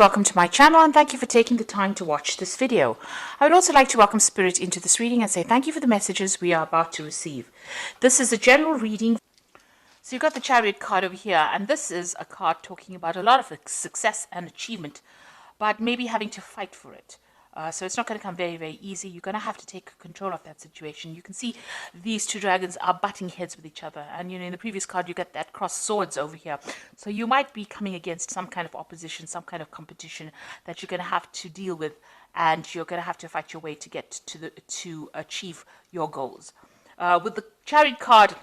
Welcome to my channel and thank you for taking the time to watch this video. I would also like to welcome Spirit into this reading and say thank you for the messages we are about to receive. This is a general reading. So you've got the Chariot card over here, and this is a card talking about a lot of success and achievement, but maybe having to fight for it. So it's not going to come very, very easy. You're going to have to take control of that situation. You can see these two dragons are butting heads with each other. And, in the previous card, you get that crossed swords over here. So you might be coming against some kind of opposition, some kind of competition that you're going to have to deal with. And you're going to have to fight your way to get to achieve your goals. With the Chariot card,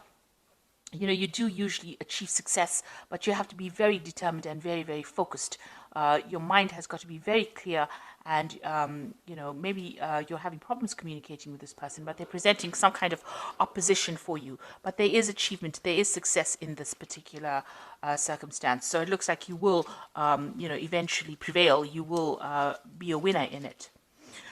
you do usually achieve success, but you have to be very determined and very, very focused. Your mind has got to be very clear, and maybe you're having problems communicating with this person, but they're presenting some kind of opposition for you. But there is achievement, there is success in this particular circumstance. So it looks like you will, eventually prevail. You will be a winner in it.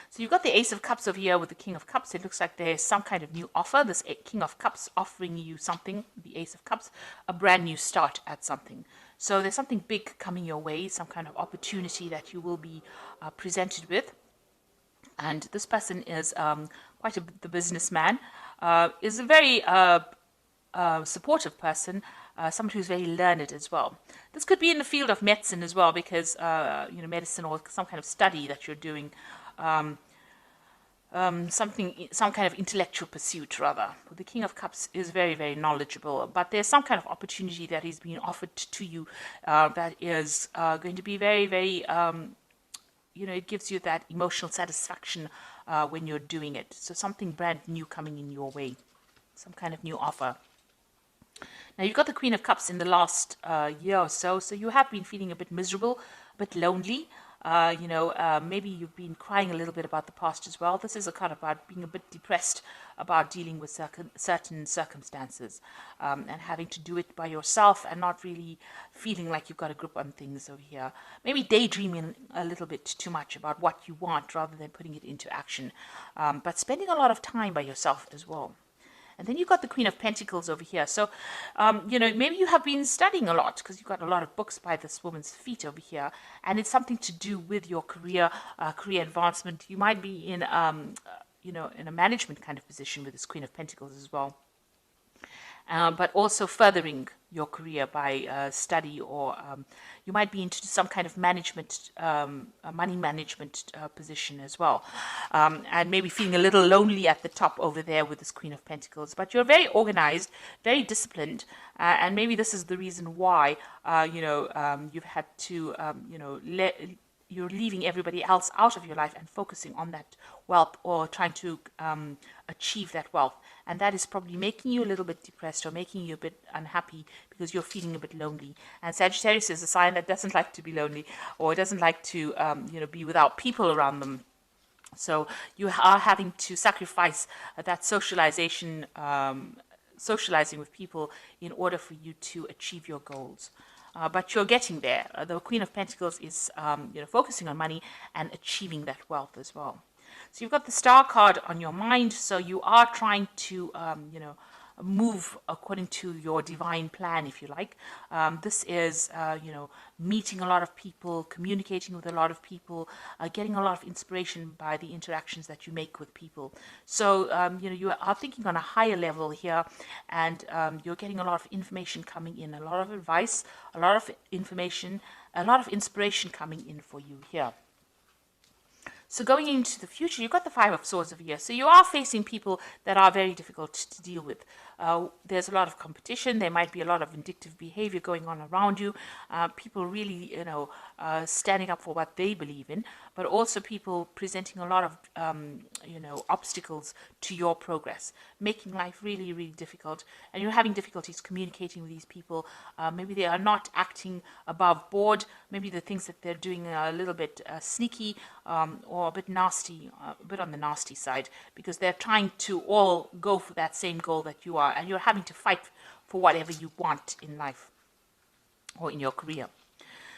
So you've got the Ace of Cups over here with the King of Cups. It looks like there's some kind of new offer. This King of Cups offering you something, the Ace of Cups, a brand new start at something. So there's something big coming your way, some kind of opportunity that you will be presented with. And this person is quite the businessman, is a very supportive person, somebody who's very learned as well. This could be in the field of medicine as well, because, medicine or some kind of study that you're doing. Some kind of intellectual pursuit, rather. The King of Cups is very, very knowledgeable, but there's some kind of opportunity that is being offered to you that is going to be very, very, it gives you that emotional satisfaction when you're doing it. So something brand new coming in your way, some kind of new offer. Now, you've got the Queen of Cups in the last year or so, so you have been feeling a bit miserable, a bit lonely. Maybe you've been crying a little bit about the past as well. This is a card about being a bit depressed about dealing with certain circumstances and having to do it by yourself and not really feeling like you've got a grip on things over here. Maybe daydreaming a little bit too much about what you want rather than putting it into action, but spending a lot of time by yourself as well. And then you've got the Queen of Pentacles over here. So, maybe you have been studying a lot because you've got a lot of books by this woman's feet over here. And it's something to do with your career advancement. You might be in, in a management kind of position with this Queen of Pentacles as well. But also furthering your career by study, or you might be into some kind of management, money management position as well. And maybe feeling a little lonely at the top over there with this Queen of Pentacles. But you're very organized, very disciplined, and maybe this is the reason why, you've had to, you're leaving everybody else out of your life and focusing on that wealth, or trying to achieve that wealth. And that is probably making you a little bit depressed or making you a bit unhappy because you're feeling a bit lonely. And Sagittarius is a sign that doesn't like to be lonely, or doesn't like to, be without people around them. So you are having to sacrifice that socializing with people in order for you to achieve your goals. But you're getting there. The Queen of Pentacles is, focusing on money and achieving that wealth as well. So you've got the Star card on your mind. So you are trying to, move according to your divine plan, if you like. This is, meeting a lot of people, communicating with a lot of people, getting a lot of inspiration by the interactions that you make with people. So, you are thinking on a higher level here, and you're getting a lot of information coming in, a lot of advice, a lot of information, a lot of inspiration coming in for you here. So going into the future, you've got the Five of Swords over here. So you are facing people that are very difficult to deal with. There's a lot of competition. There might be a lot of vindictive behavior going on around you. People really, standing up for what they believe in, but also people presenting a lot of, obstacles to your progress, making life really, really difficult. And you're having difficulties communicating with these people. Maybe they are not acting above board. Maybe the things that they're doing are a little bit sneaky, or a bit nasty, a bit on the nasty side, because they're trying to all go for that same goal that you are, and you're having to fight for whatever you want in life or in your career.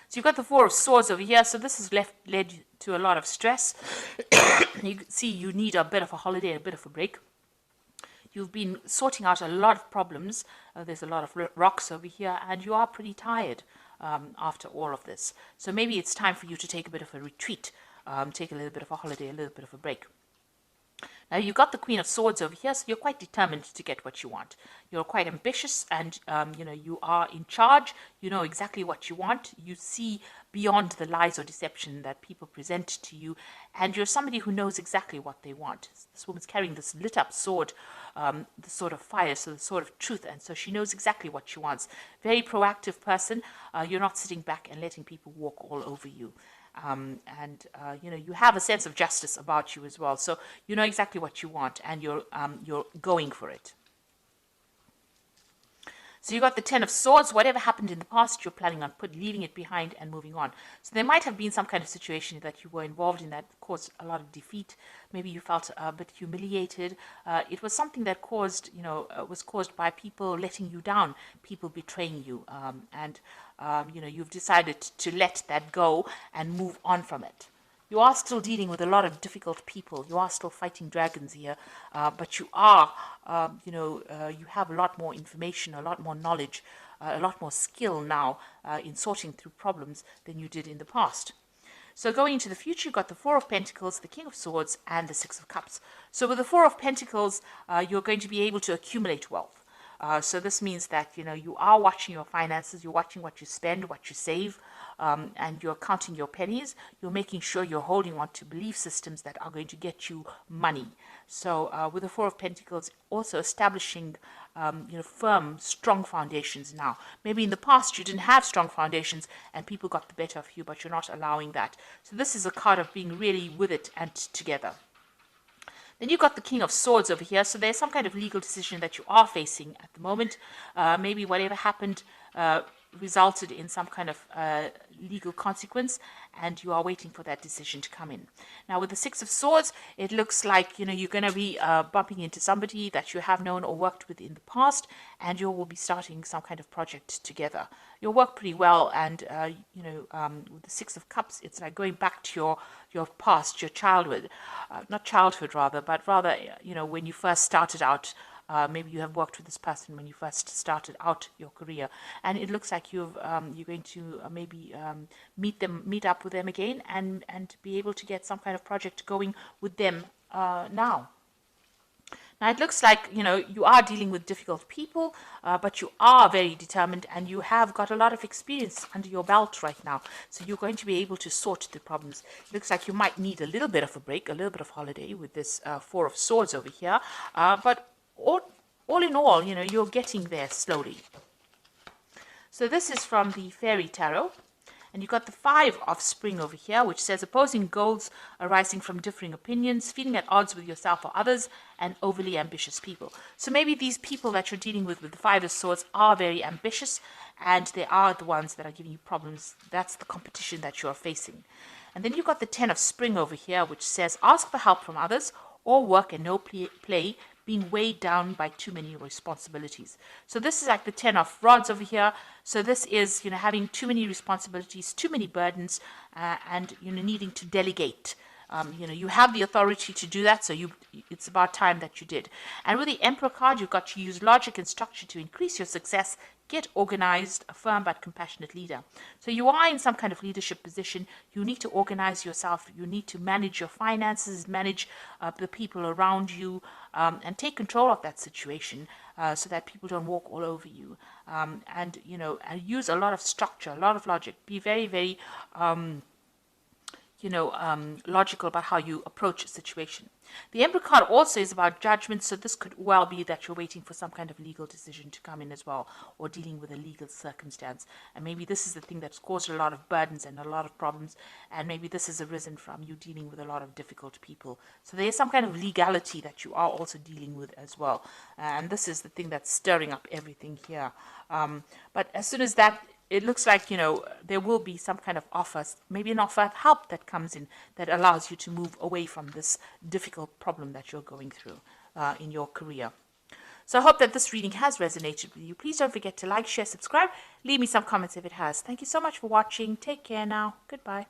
So you've got the Four of Swords over here, so this has led to a lot of stress. You can see you need a bit of a holiday, a bit of a break. You've been sorting out a lot of problems. There's a lot of rocks over here, and you are pretty tired. after all of this. So maybe it's time for you to take a bit of a retreat, take a little bit of a holiday, a little bit of a break. Now, you've got the Queen of Swords over here, so you're quite determined to get what you want. You're quite ambitious, and, you are in charge. You know exactly what you want. You see beyond the lies or deception that people present to you, and you're somebody who knows exactly what they want. This woman's carrying this lit-up sword, the sword of fire, so the sword of truth, and so she knows exactly what she wants. Very proactive person. You're not sitting back and letting people walk all over you. You have a sense of justice about you as well. So you know exactly what you want, and you're going for it. So you got the Ten of Swords. Whatever happened in the past, you're planning on leaving it behind and moving on. So there might have been some kind of situation that you were involved in that caused a lot of defeat. Maybe you felt a bit humiliated. It was something that was caused by people letting you down, people betraying you, you've decided to let that go and move on from it. You are still dealing with a lot of difficult people. You are still fighting dragons here, but you are, you have a lot more information, a lot more knowledge, a lot more skill now in sorting through problems than you did in the past. So going into the future, you've got the Four of Pentacles, the King of Swords, and the Six of Cups. So with the Four of Pentacles, you're going to be able to accumulate wealth. So this means that, you are watching your finances, you're watching what you spend, what you save, and you're counting your pennies. You're making sure you're holding on to belief systems that are going to get you money. So with the Four of Pentacles, also establishing, firm, strong foundations now. Maybe in the past you didn't have strong foundations and people got the better of you, but you're not allowing that. So this is a card of being really with it and together. Then you've got the King of Swords over here. So there's some kind of legal decision that you are facing at the moment. Maybe whatever happened resulted in some kind of legal consequence, and you are waiting for that decision to come in. Now, with the Six of Swords, it looks like, you're going to be bumping into somebody that you have known or worked with in the past, and you will be starting some kind of project together. You'll work pretty well, and, with the Six of Cups, it's like going back to your past, your childhood. Not childhood, rather, but rather, when you first started out. Maybe you have worked with this person when you first started out your career, and it looks like you're going to maybe meet up with them again, and be able to get some kind of project going with them now. Now it looks like you are dealing with difficult people, but you are very determined, and you have got a lot of experience under your belt right now. So you're going to be able to sort the problems. It looks like you might need a little bit of a break, a little bit of holiday with this Four of Swords over here, but all in all, you're getting there slowly. So this is from the Fairy Tarot. And you've got the Five of Spring over here, which says opposing goals arising from differing opinions, feeling at odds with yourself or others, and overly ambitious people. So maybe these people that you're dealing with the Five of Swords are very ambitious, and they are the ones that are giving you problems. That's the competition that you're facing. And then you've got the Ten of Spring over here, which says ask for help from others, or work and no play, being weighed down by too many responsibilities. So this is like the Ten of Rods over here. So this is, having too many responsibilities, too many burdens, and, needing to delegate. You have the authority to do that, so it's about time that you did. And with the Emperor card, you've got to use logic and structure to increase your success, get organized, a firm but compassionate leader. So you are in some kind of leadership position. You need to organize yourself. You need to manage your finances, manage the people around you, and take control of that situation so that people don't walk all over you. And use a lot of structure, a lot of logic. Be very, very logical about how you approach a situation. The Emperor card also is about judgment, so this could well be that you're waiting for some kind of legal decision to come in as well, or dealing with a legal circumstance. And maybe this is the thing that's caused a lot of burdens and a lot of problems, and maybe this has arisen from you dealing with a lot of difficult people. So there's some kind of legality that you are also dealing with as well. And this is the thing that's stirring up everything here. But as soon as that, it looks like, there will be some kind of offer, maybe an offer of help that comes in that allows you to move away from this difficult problem that you're going through in your career. So I hope that this reading has resonated with you. Please don't forget to like, share, subscribe. Leave me some comments if it has. Thank you so much for watching. Take care now. Goodbye.